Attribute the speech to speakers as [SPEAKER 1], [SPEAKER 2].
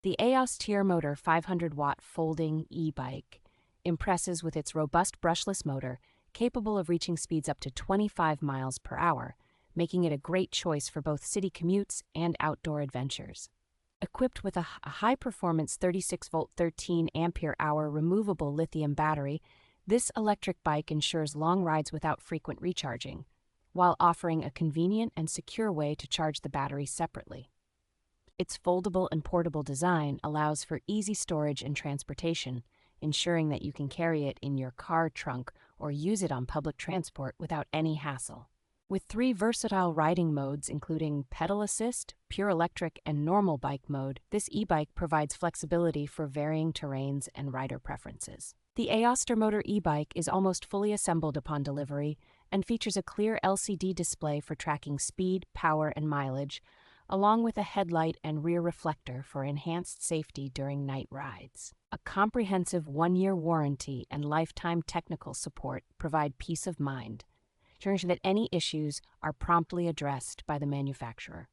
[SPEAKER 1] The Aostirmotor 500W folding e-bike impresses with its robust brushless motor, capable of reaching speeds up to 25 miles per hour, making it a great choice for both city commutes and outdoor adventures. Equipped with a high-performance 36-volt 13-ampere-hour removable lithium battery, this electric bike ensures long rides without frequent recharging, while offering a convenient and secure way to charge the battery separately. Its foldable and portable design allows for easy storage and transportation, ensuring that you can carry it in your car trunk or use it on public transport without any hassle. With 3 versatile riding modes including pedal assist, pure electric, and normal bike mode, this e-bike provides flexibility for varying terrains and rider preferences. The Aostirmotor E-Bike is almost fully assembled upon delivery and features a clear LCD display for tracking speed, power, and mileage, along with a headlight and rear reflector for enhanced safety during night rides. A comprehensive 1-year warranty and lifetime technical support provide peace of mind, ensuring that any issues are promptly addressed by the manufacturer.